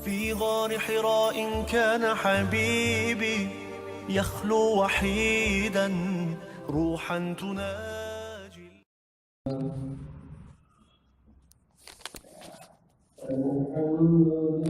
في غار حراء كان حبيبي يخلو وحيدا روحا تناجي. الحمد لله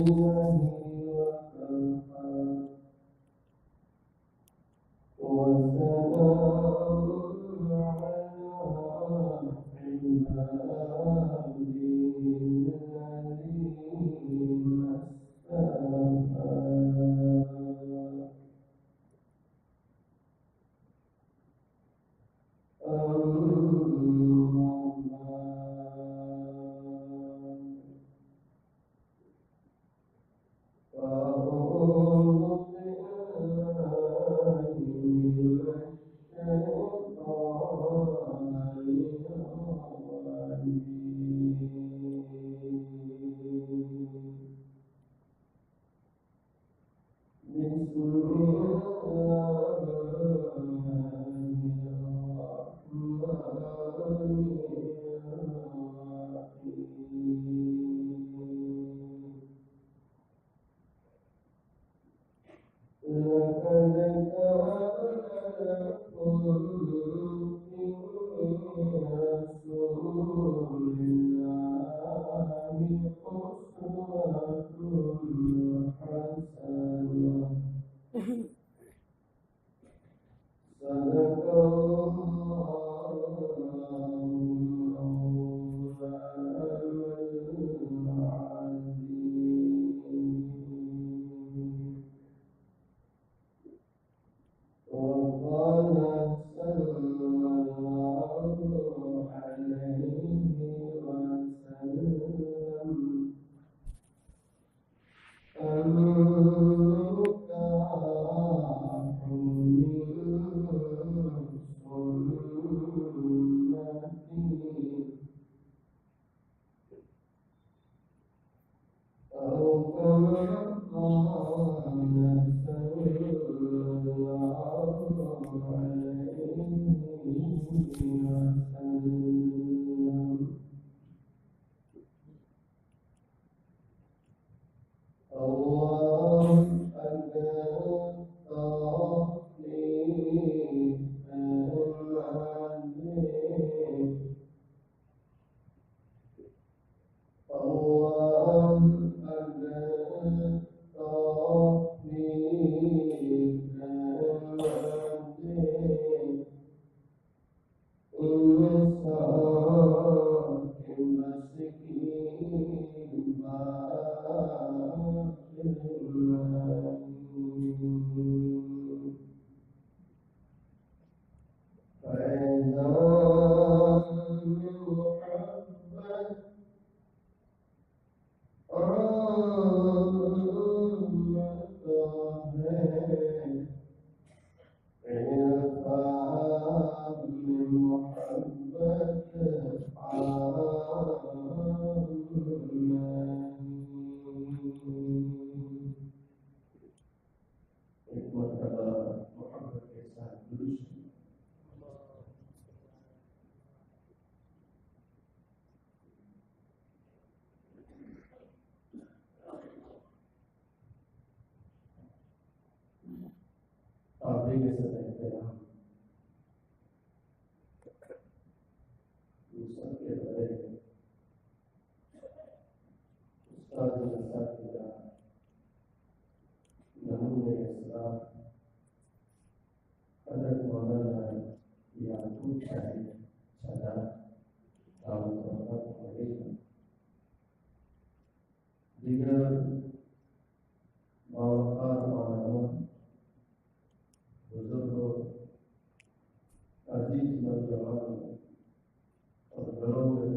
وسلام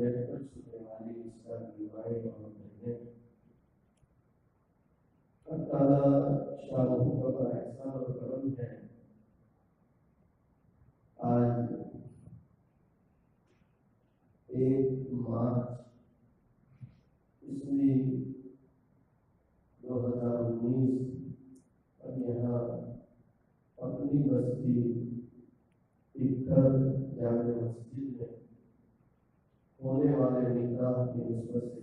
على عباده الذين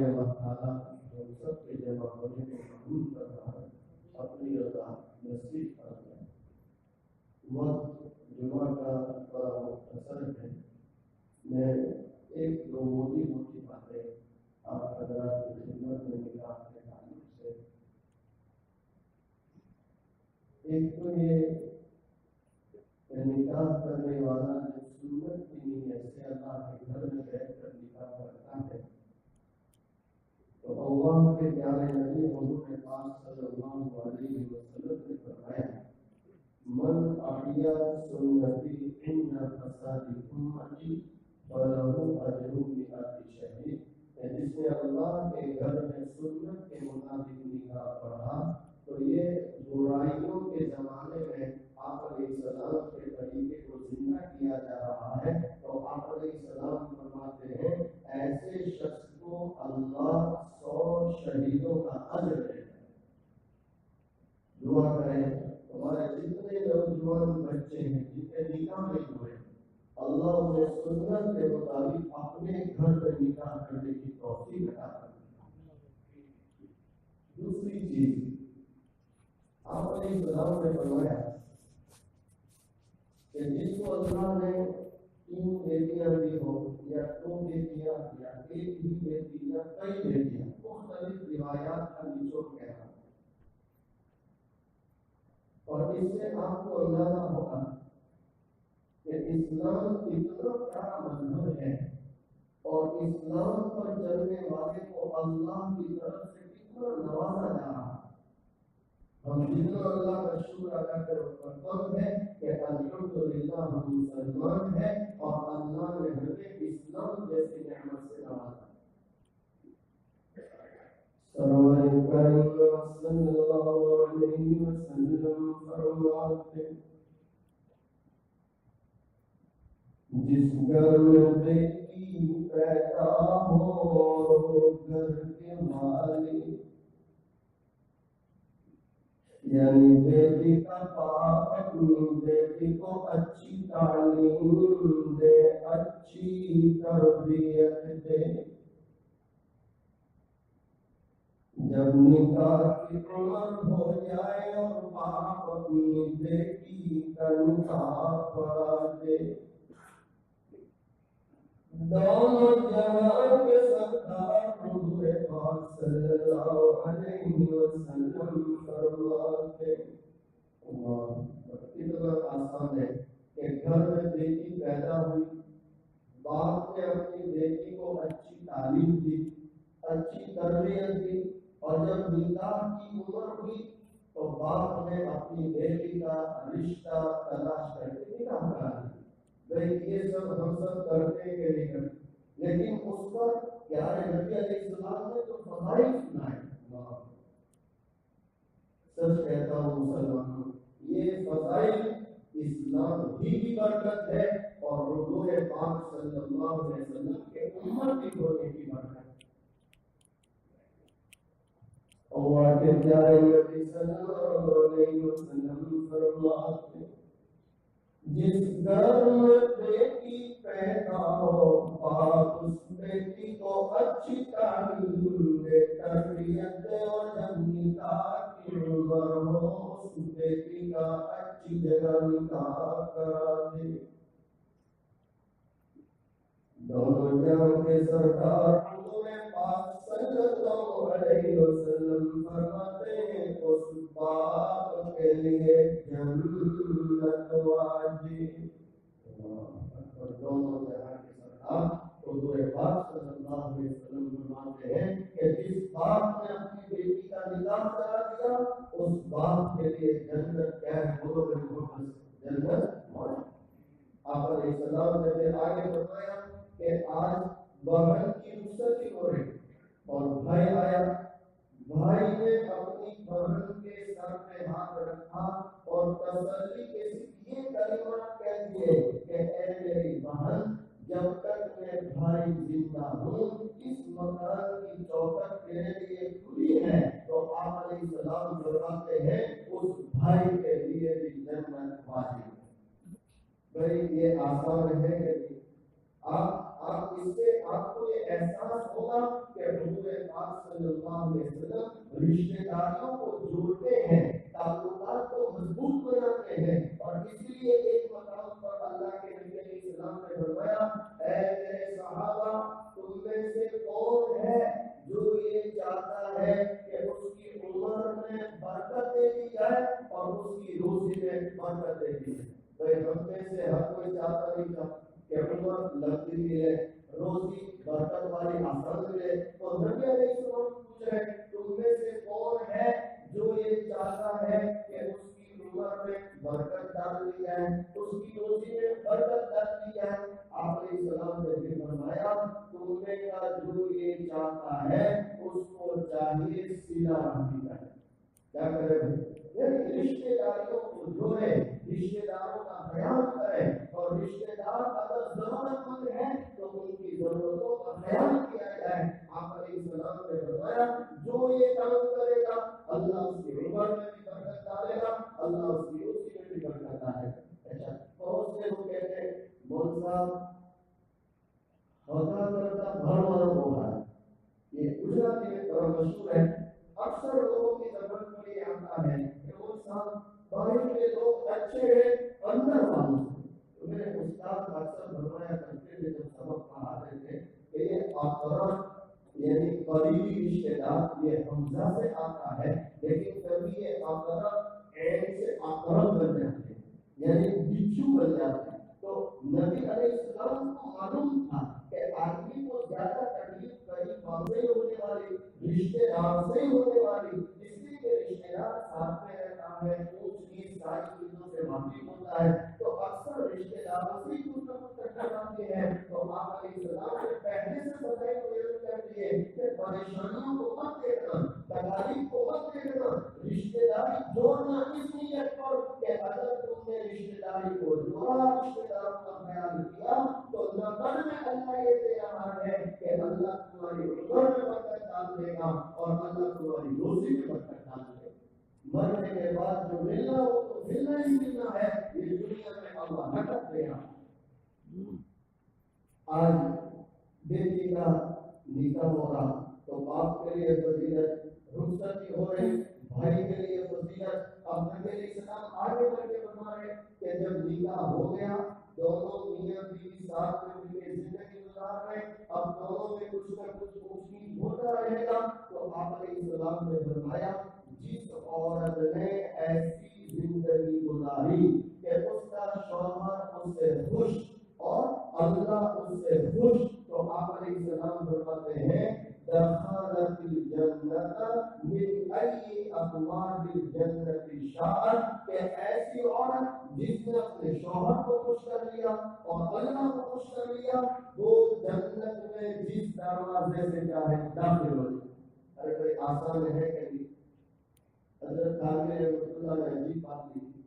فرمائے اللہ تعالیٰ ہم سب کے جمع ہونے کو قبول فرمائے، اپنی رضا نصیب فرمائے۔ وقت جمعہ کا بڑا مختصر ہے، میں ایک دو موٹی باتیں آپ حضرات کی خدمت میں نکاح کے تعلق سے، ایک تو یہ کہ نکاح کرنے والا جو سنت کی نیت سے اللہ کے گھر میں بیٹھ کر نکاح کرتا ہے، تو اللہ کے پیارے نبی حضور پاک صلی اللہ علیہ وسلم نے فرمایا من احیا سنتی ان فساد امتی فلہ اجر مئات شہید، جس نے اللہ کے گھر میں سنت کے مطابق نکاح پڑھا تو یہ برائیوں کے زمانے میں آپ علیہ السلام کے طریقے کو زندہ کیا جا رہا ہے، تو آپ علیہ السلام فرماتے ہیں ایسے شخص کو اللہ 100 شہیدوں کا اجر دے گا۔ دعا کریں ہمارے جتنے نوجوان بچے ہیں جتنے نکاح نہیں ہوئے، اللہ انہیں سنت کے مطابق اپنے گھر میں نکاح کرنے کی توفیق عطا فرمائے۔ دوسری چیز آپ علیہ السلام نے فرمایا کہ جس کو اللہ نے 3 بیٹیاں دی ہو یا 2 بیٹیاں یا 1 ہی بیٹی یا کئی بیٹیاں، مختلف روایات کا نچوڑ کہنا، اور اس سے آپ کو اندازہ ہوگا کہ اسلام کتنا بڑا مذہب ہے اور اسلام پر چلنے والے کو اللہ کی طرف سے کتنا نوازا جا رہا ہے۔ ہم جتنا اللہ کا شکر ادا کرتے ہیں کہ الحمدللہ ہم مسلمان ہیں اور اللہ نے ہمیں اسلام جیسی نعمت سے نوازا۔ سرور کریم صلی اللہ علیہ وسلم فرماتے جس گھر میں بیٹی پیدا ہو گھر کے مالک، یعنی بیٹی کا باپ اپنی بیٹی کو اچھی تعلیم دے، اچھی تربیت دے، جب نکاح کی عمر ہو جائے اور باپ اپنی بیٹی کا نکاح پڑھا دے، دونوں جہان کے سردار حضور پاک صلی اللہ علیہ وسلم فرماتے اتنا آسان ہے کہ گھر میں بیٹی پیدا ہوئی، باپ نے اپنی بیٹی کو اچھی تعلیم دی، اچھی تربیت دی، اور جب نکاح کی عمر ہوئی تو باپ نے اپنی بیٹی کا رشتہ تلاش کر کے نکاح کرا دیا۔ بھائی یہ سب ہم سب کرتے کہ نہیں کرتے، لیکن اس پر پیارے نبی علیہ السلام نے تو فضائل سنائے۔ سچ کہتا ہوں مسلمانوں، یہ فضائل اسلام ہی کی برکت ہے اور حضور پاک صلی اللہ علیہ وسلم کے امتی ہونے کی برکت ہے۔ اللہ کے پیارے نبی صلی اللہ علیہ وسلم فرماتے جس گھر میں بیٹی پیدا ہو باپ اس بیٹی کو اچھی تعلیم دے، تربیت دے، اور جب نکاح کی عمر ہو اس بیٹی کا اچھی جگہ نکاح کرا دے۔ دونوں جہاں کے سرکار حضور پاک صلی اللہ علیہ وسلم فرماتے ہیں اس باپ کے لیے جنت واجب۔ دونوں جہاں کے سرکار حضور پاک صلی اللہ علیہ وسلم فرماتے ہیں کہ جس باپ نے اپنی بیٹی کا نکاح کرا دیا اس باپ کے لیے جنت کیا ہے، حضور محمد جنت واجب۔ آپ علیہ السلام نے پھر آگے بتایا کہ آج بہن کی رخصتی ہو رہی اور بھائی آیا، بھائی نے اپنی بہن کے سر پہ ہاتھ رکھا اور تسلی کے یہ کلمات کہہ دیے کہ اے میری بہن، جب تک میں بھائی زندہ ہوں اس مکان کی چوکھٹ تیرے لیے کھلی ہے۔ تو آپ علیہ السلام فرماتے ہیں اس بھائی کے لیے بھی جنت واجب ہے۔ بھائی یہ آسان ہے کہ آپ آپ اس سے آپ کو یہ احساس ہوگا کہ حضور پاک صلی اللہ علیہ وسلم رشتے داریوں کو جوڑتے ہیں، تعلقات کو مضبوط بناتے ہیں، اور اس لیے ایک مقام پر اللہ کے نبی علیہ السلام نے فرمایا، اے میرے صحابہ، تم میں سے کون ہے جو یہ چاہتا ہے کہ اس کی عمر میں برکت دے دی جائے اور اس کی روزی میں برکت دے دی جائے؟ بھائی ہم میں سے ہر کوئی چاہتا نہیں تھا کہ عمر لمبی ملے، روزی برکت والی آسان ملے، تو نبی علیہ السلام پوچھ رہے تم میں سے کون ہے جو یہ چاہتا ہے کہ اس کی عمر میں برکت ڈال دی جائے، اس کی روزی میں برکت ڈال دی جائے؟ آپ علیہ السلام نے بھی فرمایا تم میں کا جو یہ چاہتا ہے اس کو چاہیے صلہ رحمی کرے۔ کیا کرے بھائی؟ یعنی رشتے داریوں کو جوڑے، رشتے داروں کا خیال کرے، اور رشتے دار اگر ضرورت مند ہے تو ان کی ضرورتوں کا خیال کیا جائے۔ آپ علیہ السلام نے فرمایا جو یہ کام کرے گا اللہ اس کی عمر میں بھی برکت ڈالے گا، اللہ اس کی روزی میں بھی برکت ڈالے گا۔ اچھا، بہت سے لوگ کہتے ہیں مول صاحب خدا کرتا گھر والوں کو ہے، یہ گجراتی میں بڑا مشہور ہے۔ اکثر لوگوں کی زبان میں یہ آتا ہے کہ وہ صاحب باہر کے لوگ اچھے ہیں اندر والوں سے۔ میرے استاد اکثر فرمایا کرتے تھے جب سبق پڑھاتے تھے کہ یہ اقرب یعنی قریبی رشتے دار یہ حمزہ سے آتا ہے، لیکن کبھی یہ اقرب عین سے اقرب بن جاتے ہیں، یعنی بچھو بن جاتے ہیں۔ تو نبی علیہ السلام کو معلوم تھا کہ آدمی کو زیادہ تکلیف قریب سے ہونے والی، رشتے دار سے ہونے والی، اس لیے کہ رشتے دار ساتھ میں رہتا ہے، اونچ نیچ ساری چیزوں سے واقف ہوتا ہے، تو اکثر رشتے داروں سے ہی کچھ نہ کچھ ٹکر آتے ہیں۔ تو آپ علیہ السلام نے پہلے سے بتائی ہوئے کر دیے کہ پریشانیوں کو مت دیکھنا، تکالیف کو مت دیکھنا، رشتے داری جوڑنا اس نیت پر کہ اگر تم نے رشتے داری کو جوڑا، رشتے داروں کا خیال کیا، تو نظر میں اللہ یہ دے رہا ہے کہ اللہ تمہاری عمر میں برکت ڈال دے گا اور اللہ تمہاری روزی میں برکت ڈال دے گا۔ مرنے کے بعد جو ملنا وہ تو ملنا ہی ملنا ہے، یہ دنیا میں اللہ نہ کر دے گا۔ آج بیٹی کا نکاح ہو رہا تو باپ کے لیے فضیلت، رخصتی ہو رہی بھائی کے لیے فضیلت۔ اب نبی علیہ السلام آگے بڑھ کے فرما رہے کہ جب نکاح ہو گیا، دونوں میاں بیوی ساتھ میں مل کے زندگی گزار رہے، اب دونوں میں کچھ نہ کچھ اونچ نیچ ہوتا رہے گا، تو آپ علیہ السلام نے فرمایا جس عورت نے ایسی زندگی گزاری کہ اس کا شوہر اس سے خوش اور اللہ اس سے خوش، تو آپ علیہ السلام فرماتے ہیں دخلت الجنت من ای ابواب الجنت شاءت، کہ ایسی عورت جس نے اپنے شوہر کو خوش کر لیا اور اللہ کو خوش کر لیا، وہ جنت میں جس دروازے سے چاہے داخل ہو جائے۔ ارے کوئی آسان ہے کہ نہیں؟ حضرت خانوی رحمۃ اللہ نے عجیب بات کی تھی،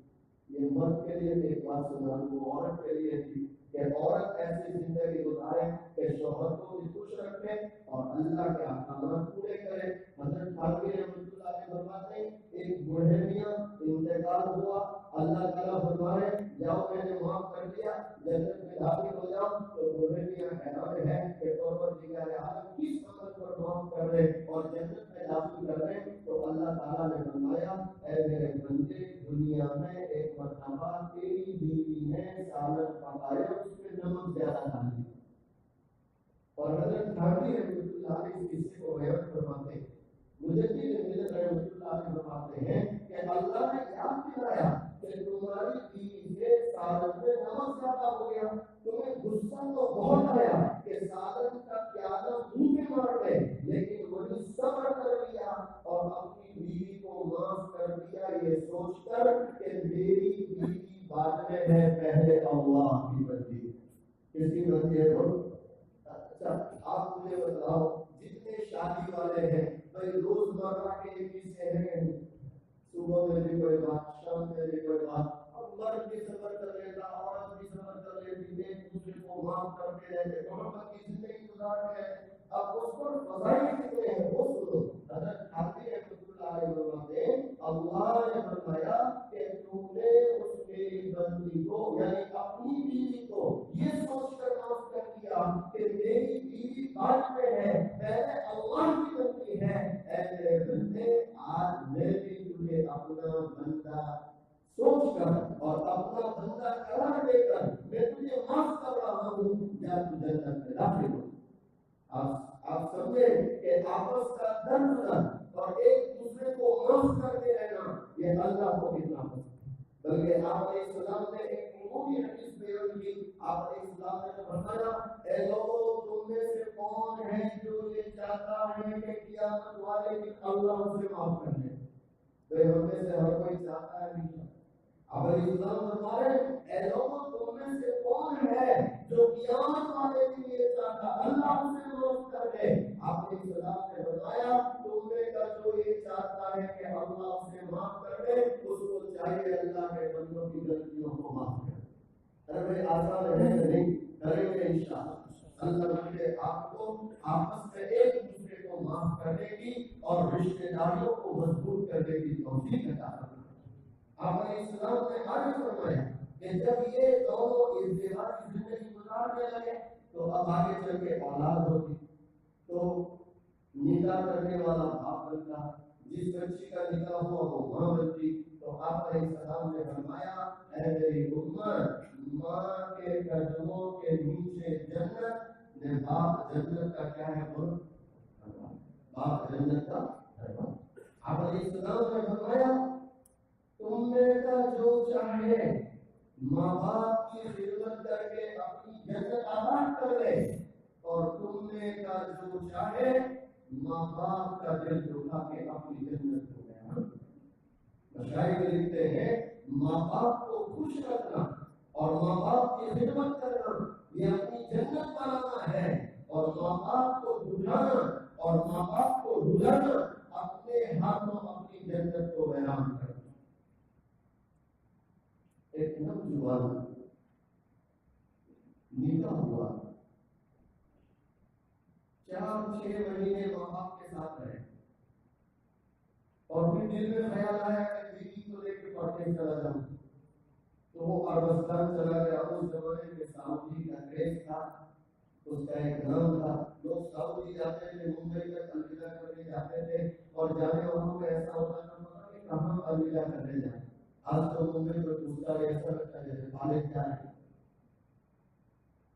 یہ مرد کے لیے ایک بات سنا، وہ عورت کے لیے تھی کہ عورت ایسی زندگی گزارے کہ شوہر کو بھی خوش رکھے اور اللہ کے احکامات پورے کرے۔ حضرت خانوی رحمۃ اللہ نے فرماتے ہیں ایک بوڑھے میاں انتقال ہوا، اللہ تعالیٰ فرمائے جاؤ میں نے معاف کر دیا، جنت میں داخل ہو جاؤ، تو بوڑھے میاں حیران ہے کہ پروردگار عالم کس عمل پر معاف کر رہے اور جنت میں داخل کر رہے؟ تو اللہ تعالیٰ نے فرمایا اے میرے بندے، دنیا میں ایک مرتبہ تیری بیوی نے سالن پکایا، اس میں نمک زیادہ ڈال دیا۔ اور حضرت خانوی رحمۃ اللہ علیہ اس قصے کو بیان فرماتے ہیں، مجدد ملت رحمۃ اللہ علیہ فرماتے ہیں کہ اللہ نے یاد دلایا کہ تمہاری بیوی سے سالن میں نمک زیادہ ہو گیا، تمہیں غصہ تو بہت آیا کہ سالن کا پیالہ منہ میں مار گئے، لیکن وہی صبر کر لیا اور اپنی بیوی کو معاف کر دیا، یہ سوچ کر کہ میری بیوی بعد میں ہے، پہلے اللہ کی بندی۔ کس کی بندی ہے وہ؟ اچھا آپ مجھے بتاؤ، جتنے شادی والے ہیں بھائی روزمرہ کے قصے ہیں، صبح میں بھی کوئی بات، شام میں بھی کوئی بات، اب مرد بھی صبر کر لیتا، عورت بھی صبر کر لیتی، ایک دوسرے کو معاف کرتے رہتے، محبت کی زندگی گزار رہے ہیں۔ اب اس پر فضائل کتنے ہیں وہ سنو۔ حضرت خانوی رحمۃ اللہ علیہ فرماتے ہیں اللہ نے فرمایا کہ تم نے اس میری بندی کو یعنی اپنی بیوی کو یہ سوچ کر معاف کر دیا کہ سمجھے کہ آپس کا درد اور ایک دوسرے کو معاف کرتے رہنا یہ اللہ کو کتنا پسند ہے۔ بلکہ آپ علیہ السلام نے ایک عمومی حدیث بیان کی، آپ علیہ السلام نے فرمایا اے لوگوں تم میں سے کون ہے جو یہ چاہتا ہے کہ قیامت والے دن اللہ اسے معاف کر دے؟ تو ہم میں سے ہر کوئی چاہتا ہے نہیں۔ آپ علیہ السلام فرما رہے ہیں اے لوگوں تم میں سے کون ہے جو قیامت والے دن یہ چاہتا اللہ اسے معاف کر دے؟ آپ علیہ السلام نے فرمایا تم میں کا جو یہ چاہتا ہے کہ اللہ اسے معاف کر دے اس کو چاہیے اللہ کے بندوں کی غلطیوں کو معاف کرے۔ ارے آسان ہے نہیں، کریں گے انشاءاللہ اللہ مجھے آپ کو آپس میں ایک دوسرے کو معاف کرنے کی اور رشتہ داریوں کو مضبوط کرنے کی توفیق عطا فرمائے۔ آپ علیہ السلام نے آگے فرمایا کہ جب یہ دونوں ازدواجی زندگی گزارنے لگے تو اب آگے چل کے اولاد ہوتی تو نکاح کرنے والا باپ بنتا، جس بچی کا نکاح ہوا وہ ماں بنتی۔ تو آپ علیہ السلام نے فرمایا اے میری امت، ماں کے قدموں کے نیچے جنت نے باپ جنت کا کیا ہے بول باپ جنت کا دربار۔ آپ علیہ السلام نے فرمایا تم میں کا جو چاہے ماں باپ کی خدمت کر کے اپنی جنت آباد کر لے، اور تم میں کا جو چاہے ماں باپ کا دل دکھا کے اپنی جنت کو گیا۔ مشاہد لکھتے ہیں ماں باپ کو خوش رکھنا اور ماں باپ کی خدمت کرنا یہ اپنی جنت بنانا ہے، اور ماں باپ کو بجھانا اور ماں باپ کو رلانا اپنے ہاتھوں اپنی جنت کو ویران کرنا۔ ایک نوجوان نکاح ہوا، 4-6 مہینے ماں باپ کے ساتھ رہے، اور پھر دل میں خیال آیا کہ بیوی کو لے کے پڑھنے چلا جاؤں، تو وہ عربستان چلا گیا۔ اس زمانے میں سعودی کا کریز تھا، اس کا ایک نام تھا، لوگ سعودی جاتے تھے، ممبئی میں الوداع کرنے جاتے تھے، اور جانے والوں کو ایسا ہوتا تھا پتا کہ کہاں الوداع کرنے جائیں۔ آج تو ممبئی میں دوسرا ایسا لگتا ہے جیسے خالد جائے۔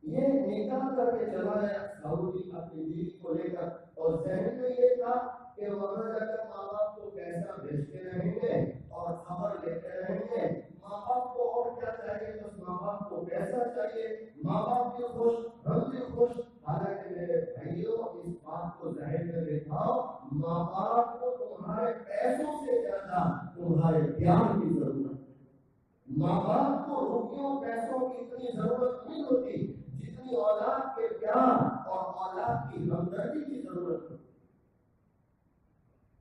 یہ نکاح کر کے چلا گیا سعودی اپنی بیوی کو لے کر، اور ذہن میں یہ تھا کہ وہاں جا کر ماں باپ کو پیسہ بھیجتے رہیں گے اور خبر لیتے رہیں گے۔ ماں باپ کو اور کیا چاہیے؟ بس ماں باپ کو پیسہ چاہیے، ماں باپ بھی خوش ہم بھی خوش۔ حالانکہ میرے بھائیوں اس بات کو ذہن میں بٹھاؤ، ماں باپ کو تمہارے پیسوں سے زیادہ تمہارے پیار کی ضرورت ہے۔ ماں باپ کو روپیوں پیسوں کی اتنی ضرورت نہیں ہوتی جتنی اولاد کے پیار اور اولاد کی ہمدردی کی ضرورت ہے۔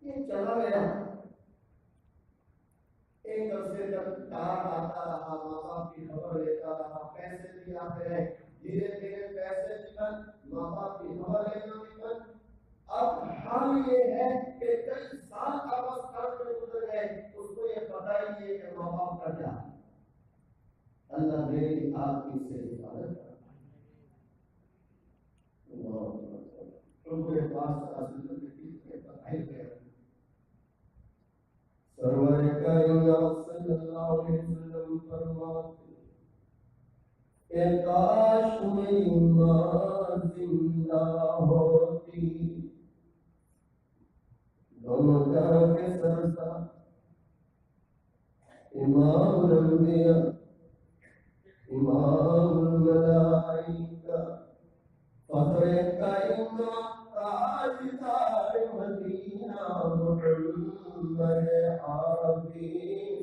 یہ چلا گیا، ایک عرصے تک کار آتا رہا، ماں باپ کی خبر لیتا رہا، پیسے بھی آتے رہے، دھیرے دھیرے پیسے بھی بند، ماں باپ کی خبر لینا بھی بند۔ اب حال یہ ہے کہ کئی سال عربستان میں گزر گئے، اس کو یہ پتہ ہی نہیں ہے کہ ماں باپ کا کیا ہے۔ اللہ میری آپ کی سے حفاظت کرتا ہے۔ پاس اصل میں بتائی گیا سرور کائنات صلی اللہ علیہ وسلم فرماتے کہ کاش میری ماں زندہ ہوتی، دونوں جہاں کے سردار امام الانبیاء امام الملائکہ فخر کائنات تاجدار مدینہ محمد عربی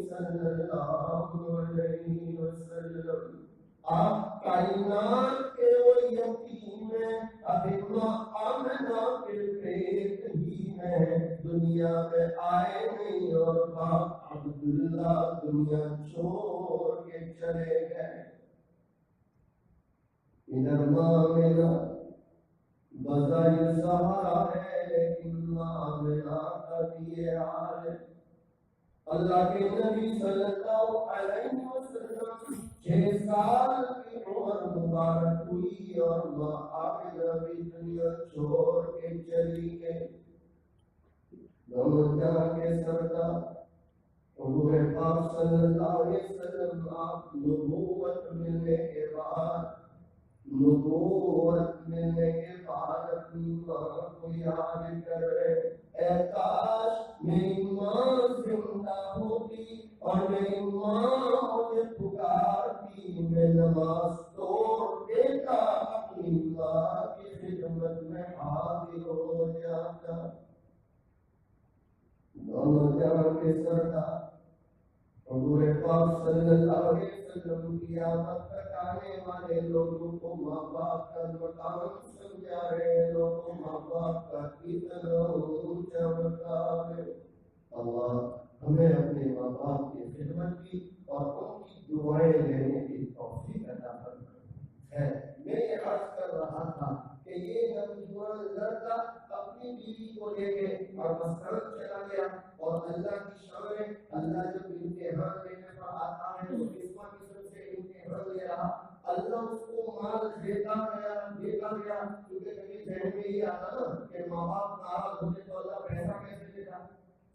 صلی اللہ علیہ وسلم، آپ کائنات کے وہ یتیم ہیں، ابھی ماں آمنہ کے پیٹ ہی میں دنیا میں آئے نہیں، اور باپ عبداللہ دنیا چھوڑ کے چلے گئے۔ ادھر ماں میرا بظاہر سہارا ہے، لیکن ماں میرا کا بھی حال ہے۔ اللہ کے نبی صلی اللہ علیہ وسلم 6 سال کی عمر مبارک ہوئی اور ماں آمنہ بھی دنیا چھوڑ کے چلی گئی۔ دونوں جہاں کے سردار حضور پاک صلی اللہ علیہ وسلم آپ نبوت ملنے کے بعد نبوت ملنے کے بعد اپنی ماں کو یاد کرے، اے کاش میری ماں زندہ ہوتی اور میری ماں مجھے پکارتی، میں نماز توڑ دیتا، اپنی ماں کی خدمت میں حاضر ہو جاتا۔ دونوں جہاں کے سردار حضور پاک صلی اللہ علیہ وسلم کی آمد تک آنے والے لوگوں کو ماں باپ کا مقام سمجھا رہے، لوگوں ماں باپ کا کتنا اونچا مقام ہے۔ اللہ ہمیں اپنے ماں باپ کی خدمت کی اور ان کی دعائیں لینے کی توفیق عطا فرمائے۔ میں یہ عرض کر رہا تھا کہ یہ نوجوان لڑکا اپنی بیوی کو لے کے اور مسکن چلا گیا، اور اللہ کی شان، اللہ جب امتحان لینے پر آتا ہے تو قسمہ قسم سے امتحان لے رہا، اللہ اس کو مال دیتا گیا، کیونکہ کبھی ذہن میں یہ آتا نا کہ ماں باپ ناراض ہوتے تو اللہ پیسہ کیسے دیتا،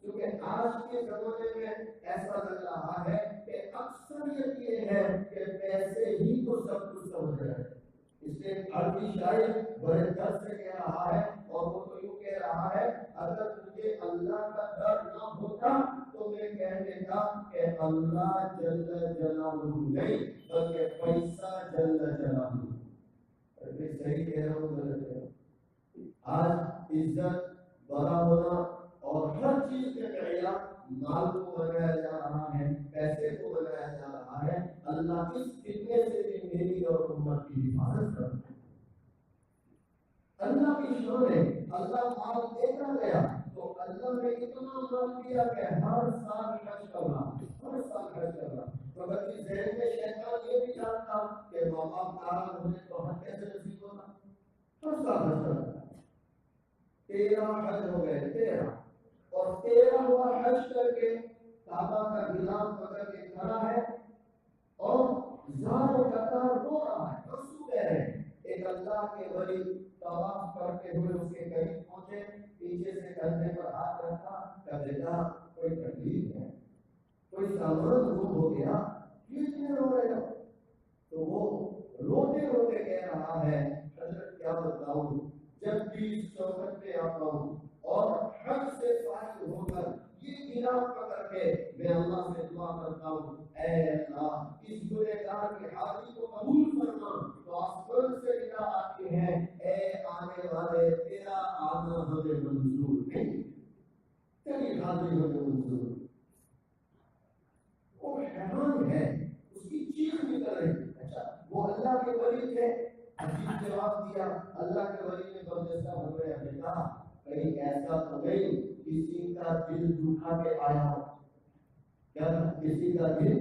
کیونکہ آج کے زمانے میں ایسا لگ رہا ہے کہ اکثریت یہ ہے کہ پیسے ہی تو سب کچھ سمجھ رہے ہیں۔ اس لیے عربی شاعر بڑے درد سے کہہ رہا ہے، اور وہ تو یوں کہہ رہا ہے، اگر مجھے اللہ کا ڈر نہ ہوتا تو میں کہہ دیتا کہ اللہ جل جلالہ نہیں بلکہ پیسہ جل جلالہ۔ میں صحیح کہہ رہا ہوں غلط کہہ رہا ہوں؟ آج عزت، بڑا ہونا اور ہر چیز کے معیار مال کو بنایا جا رہا ہے، پیسے کو بنایا جا رہا ہے۔ اللہ اس فتنے سے بھی میری اور امت کی حفاظت کرتا ہے۔ اللہ کی شان ہے، اللہ مال دیتا گیا تو اللہ نے اتنا مال دیا کہ ہر سال خرچ کرنا، ہر سال خرچ کرنا۔ مگر اس ذہن میں شیطان یہ بھی چاہتا کہ ماں باپ ناراض ہونے تو ہر کیسے نصیب ہونا، ہر سال خرچ کرنا۔ 13 حج ہو گئے، 13، اور 13واں حج کر کے کعبہ کا غلاف پکڑ کے کھڑا ہے اور زار و قطار رو رہا ہے، رسو کہہ رہے ہیں۔ ایک اللہ کے ولی طواف کرتے ہوئے اس کے قریب پہنچے، پیچھے سے کندھے پر ہاتھ رکھا، کہ بیٹا کوئی تکلیف ہے، کوئی سامان گم ہو گیا، یہ کیوں رو رہے ہو؟ تو وہ روتے روتے کہہ رہا ہے، حضرت کیا بتاؤں، جب بھی اس چوکھٹ پہ آتا ہوں اور حج سے فارغ ہو کر یہ گلاف پکڑ کے میں اللہ سے دعا کرتا ہوں، اے اللہ اس گنہگار کی حاضری کو قبول فرما، تو آسمان سے ندا آتی ہے، اے آنے والے تیرا آنا ہمیں منظور نہیں، تیری حاضری ہمیں منظور نہیں۔ وہ حیران ہے، اس کی چیخ نکل رہی۔ اچھا وہ اللہ کے ولی تھے، عجیب جواب دیا۔ اللہ کے ولی نے برجستہ فرمایا، بیٹا کہیں ایسا تو نہیں کسی کا دل دکھا کے آیا ہو؟ کیا کسی کا دل؟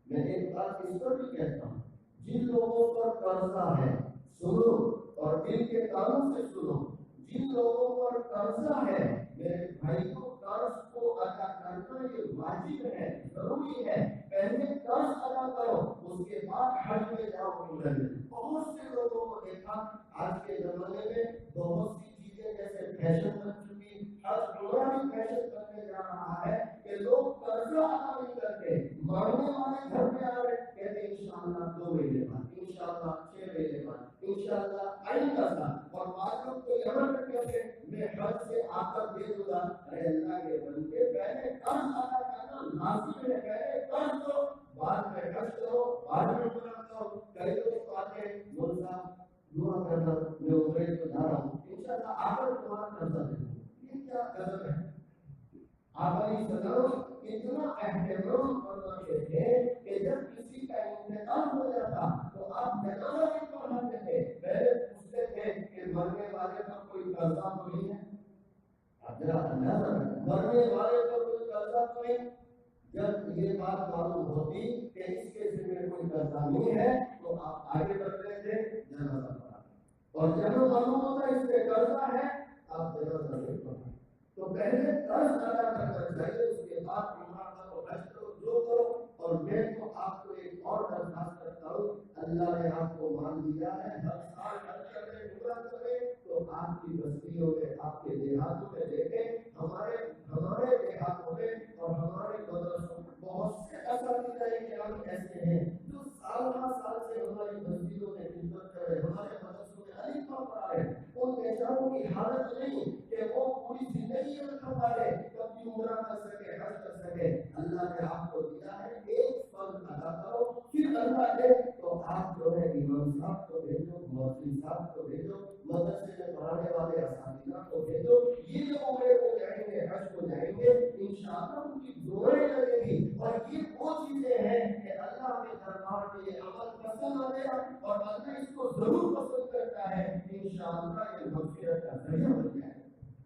میں ایک بات اس پر بھی کہتا ہوں، جن لوگوں پر قرضہ ہے سنو اور دل کے کانوں سے سنو، جن لوگوں پر قرضہ ہے میرے بھائی کو قرض کو ادا کرنا یہ واجب ہے، ضروری ہے۔ پہلے قرض ادا کرو، اس کے بعد حج میں جاؤ عمرہ میں۔ بہت سے لوگوں کو دیکھا آج کے زمانے میں بہت سی چیزیں جیسے فیشن بن چکی، حج عمرہ بھی فیشن بننے جا رہا ہے کہ لوگ قرضہ ادا نہیں کرتے، مانگنے والے گھر میں آ رہے کہتے انشاءاللہ 2 مہینے بعد، انشاءاللہ 6 مہینے بعد، انشاءاللہ آئندہ سال، اور بعض لوگ تو یہاں تک کہتے میں حج سے آ کر دے دوں گا۔ ارے اللہ کے بندے پہلے قرض ادا کرنا لازم ہے، پہلے قرض دو بعد میں حج کرو، بعد میں عمرہ کرو۔ کئی لوگ آتے ہیں مول صاحب دعا کرنا، میں عمرے کو جا رہا ہوں، انشاءاللہ آ کر تمہارا قرضہ دے دوں۔ یہ کیا قدر ہے؟ آپ علیہ السلام اتنا اہتمام فرماتے تھے کہ جب کسی کا انتقال ہو جاتا تو آپ جنازہ نہیں پڑھاتے تھے، پہلے پوچھتے تھے کہ مرنے والے پر کوئی قرضہ تو نہیں ہے؟ آپ ذرا اندازہ کریں، مرنے والے پر کوئی قرضہ تو نہیں؟ جب یہ بات معلوم ہوتی کہ اس کے ذمہ کوئی قرضہ نہیں ہے تو آپ آگے بڑھتے تھے، جنازہ پڑھاتے، اور جب معلوم ہوتا اس پہ قرضہ ہے آپ جنازہ نہیں پڑھاتے۔ تو پہلے قرض ادا کرنا چاہیے، اس کے بعد عمرہ کرو، حج کرو، جو کرو۔ اور میں تو آپ کو ایک اور درخواست کرتا ہوں، اللہ نے آپ کو مان دیا ہے، ہر سال حج کرنے عمرہ کرنے، تو آپ کی بستیوں میں آپ کے دیہاتوں میں دیکھیں، ہمارے دیہاتوں میں اور ہمارے مدرسوں میں بہت سے اساتذہ کرام ایسے ہیں جو سال ہر سال سے ہماری بستیوں میں خدمت کر رہے عمرہ کر سکے حج کر سکے اللہ نے آپ کو دیا ہے ایک فرض ادا کرو پھر اللہ دے تو آپ جو ہے امام صاحب کو بھیجو مولوی صاحب کو بھیجو مدرسے میں پڑھانے والے اساتذہ کو بھیجو یہ جو عمرے کو جائیں گے حج کو جائیں گے انشاءاللہ ان کی دعائیں لگے گی اور یہ وہ چیزیں ہیں کہ اللہ کے دربار میں یہ عمل پسند آ گیا اور اللہ اس کو ضرور پسند کرتا ہے انشاءاللہ یہ مغفرت کا ذریعہ بن جائے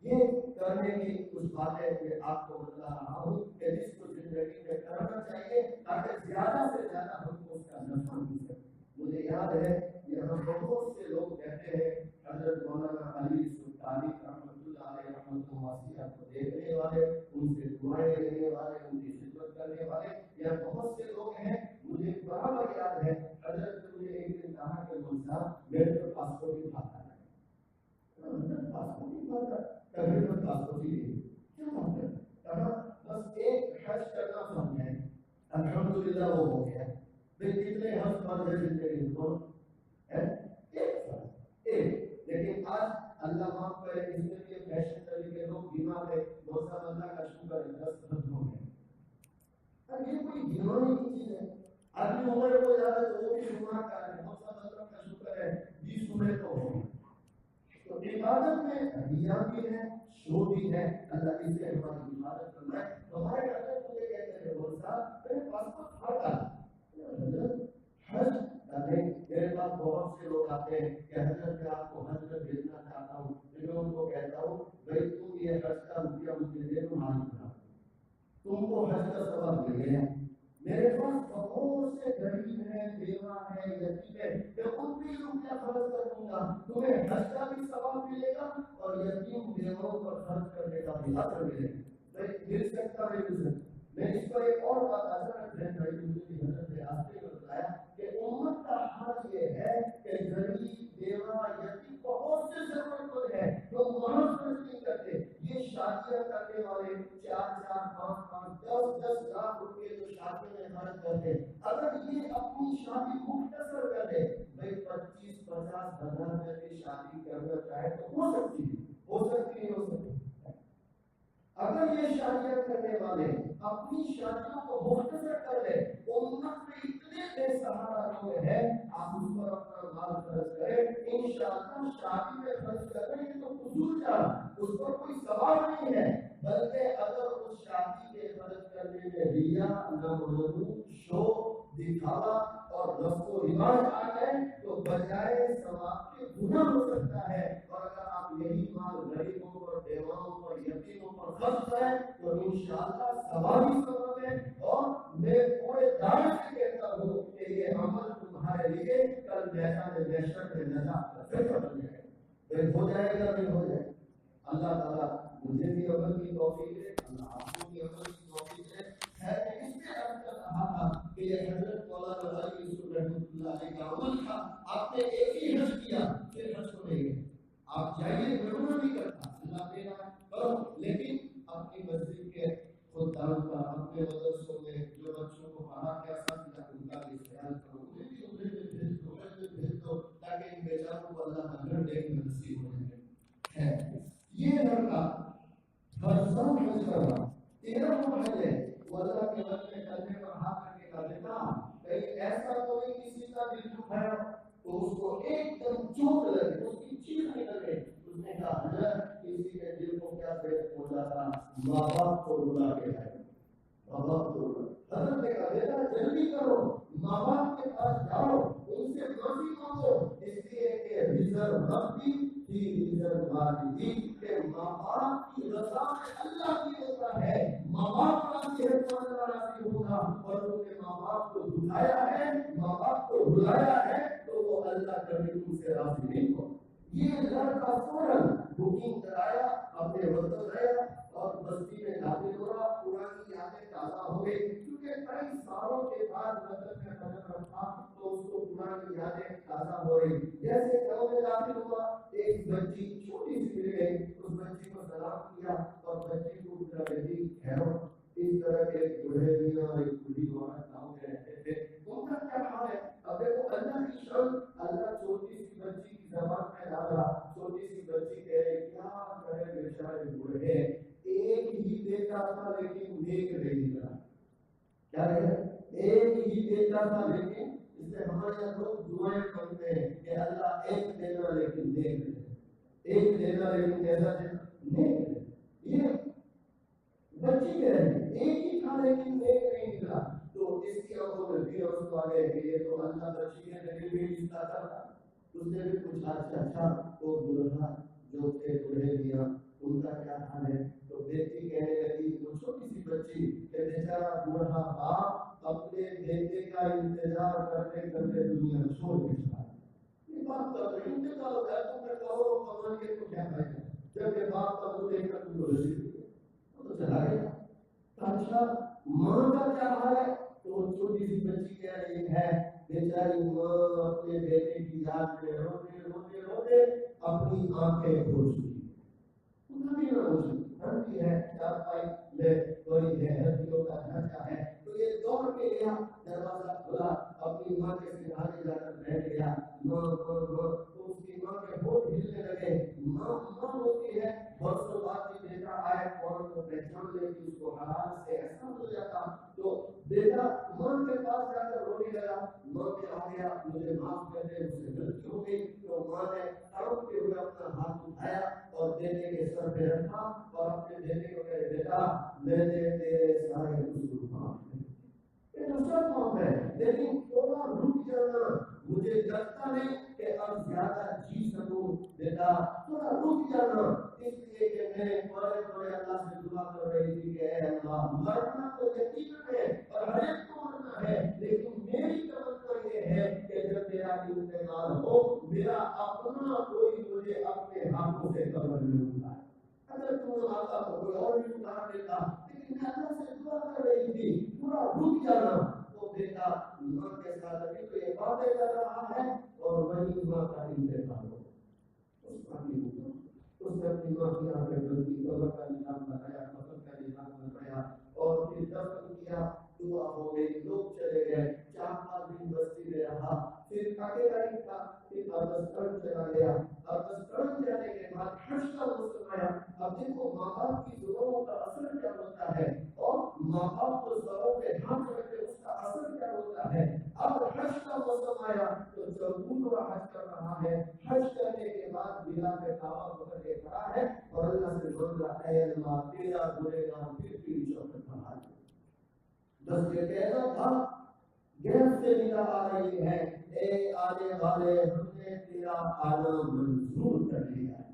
یہ کرنے کی کچھ باتیں میں آپ کو بتا رہا ہوں کہ جس کو زندگی میں کرنا چاہیے تاکہ زیادہ سے زیادہ ہم کو اس کا نفع مل سکے مجھے یاد ہے یہاں بہت سے لوگ بیٹھے ہیں حضرت مولانا علی سلطانی رحمۃ اللہ علیہ رحمۃ اللہ کو دیکھنے والے ان سے دعائیں لینے والے ان کی خدمت کرنے والے یا بہت سے لوگ ہیں مجھے برابر یاد ہے حضرت نے مجھے ایک دن کہا کہ مول صاحب میرے تو پاسپورٹ ہی پاتا ہے پاسپورٹ ہی پاتا کبھی تو پاسپورٹ ہی نہیں کیا بات ہے کہا بس ایک حج کرنا فرض ہے الحمدللہ وہ ہو گیا پھر کتنے حج فرض ہے زندگی میں ایک فرض ایک لیکن آج اللہ معاف کرے اس میں یہ فیشن طریقے لوگ بیمار ہے بہت سا اللہ کا شکر ہے 10 فرض ہو گئے اب یہ کوئی گناہی کی چیز ہے آدمی عمر کو زیادہ تو وہ بھی گناہ کر رہے ہیں بہت سا اللہ کا شکر ہے 20 عمریں تو ہو گئی تو عبادت میں ریا بھی ہے شو بھی ہے اللہ اس سے ہماری عبادت کرنا ہے ہمارے حضرت مجھے کہتے ہیں بول صاحب میرے پاس تو حج حج کرنے میرے پاس بہت سے لوگ آتے ہیں کہ حضرت میں آپ کو حج میں بھیجنا چاہتا ہوں میں ان کو کہتا ہوں بھائی تم یہ حج کا روپیہ مجھے دے دو مال بنا تم کو حج کا ثواب مل گیا میرے پاس بہت سے غریب ہیں بیوہ ہیں یتیم ہیں کہ ان پہ روپیہ خرچ کر دوں گا تمہیں حج کا بھی ثواب ملے گا اور یتیم بیووں پر خرچ کرنے کا بھی اجر ملے گا مل سکتا ہے میں اس پر ایک اور بات حضرت حضرت نے راستے میں بتایا کہ امت کا حال یہ ہے کہ غریب بیوہ یتیم بہت سے ضرورت مند ہے جو وہاں خرچ نہیں کرتے یہ شادیاں کرنے والے 4 5 10 لاکھ روپے جو شادی میں خرچ کرتے اگر یہ اپنی شادی مختصر کر دے بھائی 25-50 ہزار میں بھی شادی کرنا چاہے تو ہو سکتی نہیں ہو سکتی اگر یہ شادیاں کرنے والے اپنی شادیوں کو مختصر کر لیں امت میں اتنے بے سہارا لوگ ہیں آپ اس پر اپنا مال خرچ کریں انشاءاللہ شادی میں خرچ کریں یہ تو فضول جا اس پر کوئی ثواب نہیں ہے بلکہ اگر اس شادی کے خرچ کرنے میں ریا نمونو شو دکھاوا اور رسم و رواج آ گئے تو بجائے ثواب کے گناہ ہو سکتا ہے اور اگر آپ یہی مال غریبوں پر بیواؤں پر یتیموں پر خرچ کریں تو انشاءاللہ ثواب ہی ثواب ہے اور میں پورے دعوے سے کہتا ہوں کہ یہ عمل تمہارے لیے کل میدان محشر میں نجات کا ذریعہ بن جائے گا ہو جائے گا نہیں ہو جائے اللہ تعالیٰ مجھے بھی عمل کی توفیق دے اللہ آپ کو بھی عمل کی توفیق دے خیر میں اس سے عرض کر رہا تھا کہ یہ حضرت مولانا علی یوسف رحمۃ اللہ علیہ کا عمل تھا آپ نے ایک ہی حج کیا پھر حج کو نہیں گئے آپ جائیے ضرور نہیں کرتا اللہ دینا کرو لیکن اپنی مسجد کے خدام کا اپنے مدرسوں میں جو بچوں کو پڑھا کے اساتذہ ان کا بھی خیال کرو انہیں بھی بھیج دو تاکہ ان بیچاروں کو اللہ کا گھر دیکھنے نصیب ہو جائے یہ لڑکا ہر سال حج کر رہا 13 حج ہے وہ اللہ کے وقت میں کرنے پر ہاتھ رکھ کے کہا دیتا کہیں ایسا تو نہیں کسی کا دل دکھایا تو اس کو ایک دم چوٹ لگے اس کی چیخ نکل گئی اس نے کہا حضرت کسی کے دل کو کیا پیٹ پہنچا تھا ماں باپ کو بلا کے آئے ماں باپ کو حضرت نے کہا بیٹا جلدی کرو ماں باپ کے پاس جاؤ ان سے معافی مانگو اس لیے کہ رزق ربی کی رزق والدی کہ ماں باپ کی رضا اللہ کی رضا ہے ماں باپ راضی ہے تو اللہ راضی ہوگا اور تم نے ماں باپ کو دکھایا ہے ماں باپ کو بلایا ہے تو وہ اللہ کبھی تم سے راضی نہیں ہوگا یہ لڑکا فوراً بکنگ کرایا اپنے وطن گیا اور بستی میں داخل ہوا پرانی یادیں تازہ ہو گئی کیونکہ کئی سالوں کے بعد وطن میں قدم رکھا تو اس کو پرانی یادیں تازہ ہو رہی جیسے گھروں میں داخل ہوا ایک بچی چھوٹی سی مل گئی اس بچی کو سلام کیا اور بچی کو کہی ٹھہرو اس طرح کے بوڑھے میاں اور ایک بوڑھی عورت گاؤں میں رہتے تھے ان کا کیا حال ہے اب دیکھو اللہ کی شان اللہ چھوٹی سی بچی کی زبان میں ڈالا چھوٹی سی بچی کہہ رہے کیا کرے بیچارے بوڑھے ایک ہی بیٹا ایک نہیں نکلا. کیا ہے؟ ایک ہی بیٹا تھا، لیکن اس سے ہمارے یہاں لوگ دعائیں کرتے ہیں کہ اللہ ایک دینا لیکن نیک دے، ایک دینا لیکن کیسا دینا؟ نیک دے. یہ بچی کہہ رہی ہے ایک ہی تھا لیکن نیک نہیں نکلا. تو اس کی آنکھوں میں بھی آنسو آ گئے کہ یہ تو اللہ بچی ہے لیکن بھی اس کا تھا. اس نے بھی پوچھا اچھا وہ بوڑھا جو تھے بوڑھے میاں ان کا کیا حال ہے؟ تو بیٹی کہنے لگی وہ چھوٹی سی بچی کہ بیچارہ بوڑھا باپ اپنے بیٹے کا انتظار کرتے کرتے دنیا چھوڑ کے چلا. یہ بات کر رہے انتظار ہو گیا تو میں کہو کمان کے تو کیا کرے گا جب یہ باپ کا وہ دیکھ کر تم کو رسید تو چلا گیا. اچھا ماں کا کیا حال ہے؟ تو چھوٹی سی بچی کہہ رہی ہے بیچاری ماں اپنے بیٹے کی یاد میں روتے روتے روتے اپنی آنکھیں کھول چکی. ہنسی ہے چار پائی میں کوئی ہے ہنسیوں کا ڈھانچہ ہے. تو یہ دوڑ کے گیا دروازہ کھلا اپنی ماں کے سرہانے جا کر بیٹھ گیا. ماں ماں ماں تو اس کی ماں کے ہونٹ ہلنے لگے. ماں ماں ہوتی ہے برسوں بعد بھی بیٹا آئے فوراً کو پہچان لے کہ اس کو حالات سے احساس ہو جاتا. تو بیٹا ماں کے پاس جا کر رونے لگا. ماں میں آ گیا مجھے معاف کر دے مجھ سے غلطی ہو گئی. تو ماں نے تڑپتے ہوئے اپنا ہاتھ اٹھایا اور بیٹے کے سر پہ رکھا اور اپنے بیٹے کو کہے بیٹا میں نے تیرے سارے قصور معاف کر دیے. یہ دوسرا کام ہے لیکن تھوڑا رک جانا. مجھے لگتا نہیں کہ اب زیادہ جی سکوں. بیٹا تھوڑا رک جانا اس لیے کہ میں بڑے بڑے اللہ سے دعا کر رہی تھی کہ اے اللہ مرنا تو یقین ہے اور ہر ایک کو مرنا ہے لیکن میری تمنا یہ ہے کہ جب میرا انتقال ہو میرا اپنا کوئی مجھے اپنے ہاتھوں سے قبر میں اٹھائے. اگر تم آتا تو کوئی اور بھی اٹھا دیتا لیکن میں اللہ سے دعا کر رہی تھی تھوڑا رک جانا. تو بیٹا ماں کے ساتھ ابھی تو یہ باتیں کر رہا ہے اور وہی ماں کا انتقال ہو. اس نے اپنی ماں کی آنکھیں بند کی قبر کا نظام بنایا قبر کا نظام بنایا اور پھر دفن کیا. دعا ہو گئی لوگ چلے گئے. 4-5 دن بستی میں رہا. پھر اکیلا ہی تھا. پھر اربستان چلا گیا. اربستان جانے کے بعد حج کا موسم آیا. اب دیکھو ماں باپ کی دعاؤں کا اثر کیا ہوتا ہے اور ماں باپ کو سروں پہ ہاتھ رکھ کے اس کا اثر کیا ہوتا ہے. اب حج کا موسم آیا تو جو دوسرا حج کر رہا ہے حج کرنے کے بعد بلا کے کعبہ پکڑ کے کھڑا ہے اور اللہ سے بول رہا ہے اللہ تیرا گنہگار پھر تیری چوکھٹ پر حاضر. بس یہ کہنا تھا گیس سے ندا آ رہی ہے اے آنے والے ہم نے تیرا آنا منظور کر لیا ہے.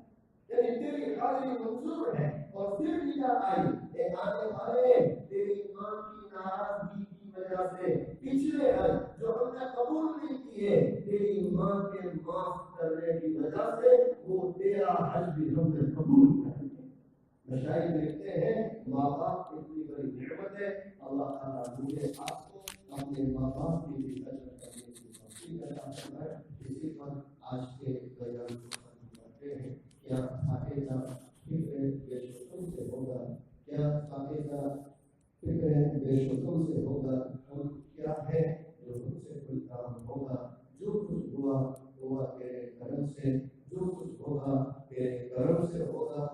یعنی تیری حاضری منظور ہے اور پھر ندا آئی اے آنے والے تیری ماں کی ناراضگی کی وجہ سے پچھلے حج جو ہم نے قبول نہیں کیے تیری ماں کے معاف کرنے کی وجہ سے وہ تیرا حج بھی ہم نے قبول کر لیا. مشاہد لکھتے ہیں ماں باپ اتنی بڑی نعمت ہے. اللہ تعالیٰ مجھے آپ کو اپنے ماں باپ کی بھی قدر کرنے کی توفیق عطا فرمائے. اسی پر آج کے بیان کو ختم کرتے ہیں. کیا آگے کا فکر بے شکم سے ہوگا؟ کیا آگے کا فکر بے شکم سے ہوگا؟ ہم کیا ہے جو ہم سے کوئی کام ہوگا؟ جو کچھ ہوا ہوا تیرے کرم سے، جو کچھ ہوگا تیرے کرم سے ہوگا.